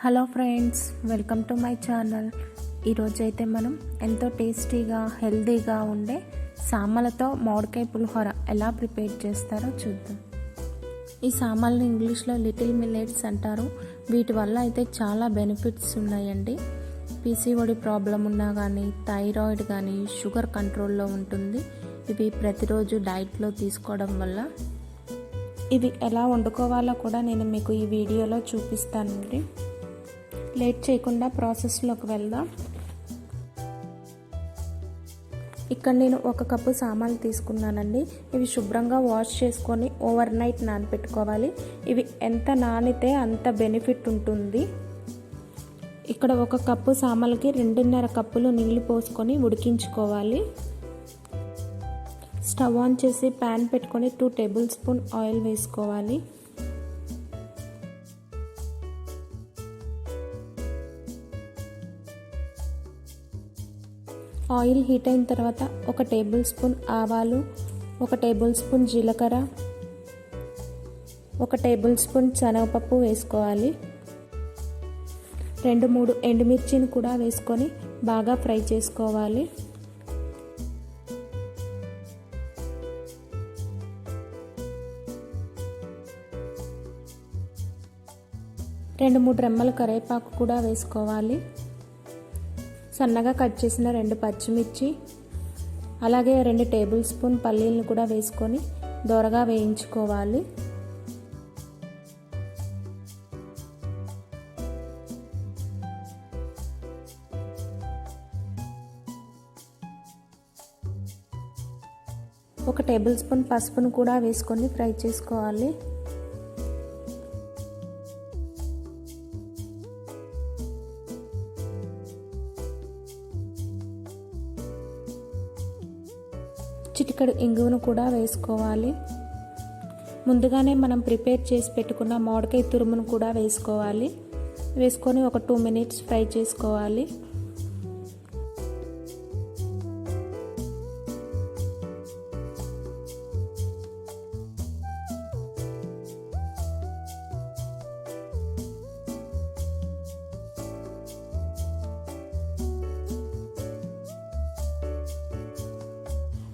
Hello friends, welcome to my channel. ఈరోజైతే మనం ఎంతో టేస్టీగా హెల్తీగా ఉండే సామలతో మామిడికాయ పులిహోర ఎలా ప్రిపేర్ చేస్తారో చూద్దాం. ఈ సామల్ని ఇంగ్లీష్లో లిటిల్ మిల్లెట్స్ అంటారు. వీటి వల్ల అయితే చాలా బెనిఫిట్స్ ఉన్నాయండి. PCOD ప్రాబ్లం ఉన్నా కానీ, థైరాయిడ్ కానీ, షుగర్ కంట్రోల్లో ఉంటుంది. ఇవి ప్రతిరోజు డైట్లో తీసుకోవడం వల్ల ఇవి ఎలా వండుకోవాలో కూడా నేను మీకు ఈ వీడియోలో చూపిస్తానండి. లేట్ చేయకుండా ప్రాసెస్లోకి వెళ్దాం. ఇక్కడ నేను 1 కప్పు సామాన్లు తీసుకున్నానండి. ఇవి శుభ్రంగా వాష్ చేసుకొని ఓవర్ నైట్ నానబెట్టుకోవాలి. ఇవి ఎంత నానితే అంత బెనిఫిట్ ఉంటుంది. ఇక్కడ 1 కప్పు సామాన్లకి 2.5 కప్పులు నీళ్లు పోసుకొని ఉడికించుకోవాలి. స్టవ్ ఆన్ చేసి ప్యాన్ పెట్టుకొని 2 టేబుల్ స్పూన్ ఆయిల్ వేసుకోవాలి. ఆయిల్ హీట్ అయిన తర్వాత 1 టేబుల్ స్పూన్ ఆవాలు, 1 టేబుల్ స్పూన్ జీలకర్ర, 1 టేబుల్ స్పూన్ శనగపప్పు వేసుకోవాలి. 2-3 ఎండుమిర్చిని కూడా వేసుకొని బాగా ఫ్రై చేసుకోవాలి. రెండు 3 రెమ్మల కరివేపాకు కూడా వేసుకోవాలి. సన్నగా కట్ చేసిన 2 పచ్చిమిర్చి, అలాగే 2 టేబుల్ స్పూన్ పల్లీలను కూడా వేసుకొని దోరగా వేయించుకోవాలి. ఒక టేబుల్ స్పూన్ పసుపును కూడా వేసుకొని ఫ్రై చేసుకోవాలి. చిటికెడు ఇంగువను కూడా వేసుకోవాలి. ముందుగానే మనం ప్రిపేర్ చేసి పెట్టుకున్న మామిడికాయ తురుమును కూడా వేసుకోవాలి. వేసుకొని ఒక 2 మినిట్స్ ఫ్రై చేసుకోవాలి.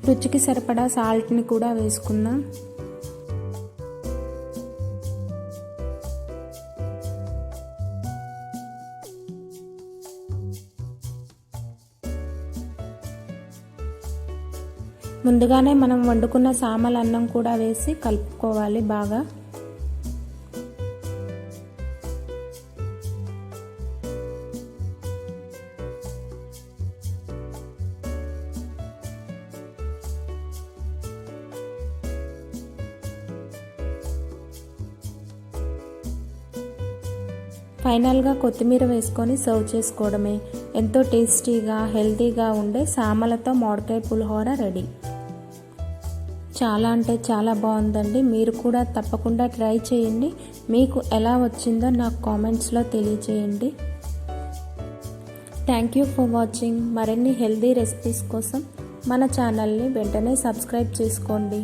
రుచికి సరిపడా సాల్ట్ని కూడా వేసుకుందాం. ముందుగానే మనం వండుకున్న సామల అన్నం కూడా వేసి కలుపుకోవాలి బాగా. ఫైనల్గా కొత్తిమీర వేసుకొని సర్వ్ చేసుకోవడమే. ఎంతో టేస్టీగా హెల్తీగా ఉండే సామలతో మామిడికాయ పులిహోర రెడీ. చాలా అంటే చాలా బాగుందండి. మీరు కూడా తప్పకుండా ట్రై చేయండి. మీకు ఎలా వచ్చిందో నాకు కామెంట్స్లో తెలియచేయండి. Thank you for watching. మరిన్ని హెల్తీ రెసిపీస్ కోసం మన ఛానల్ని వెంటనే సబ్స్క్రైబ్ చేసుకోండి.